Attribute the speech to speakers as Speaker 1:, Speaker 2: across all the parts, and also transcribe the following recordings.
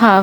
Speaker 1: 1/2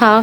Speaker 1: 1/2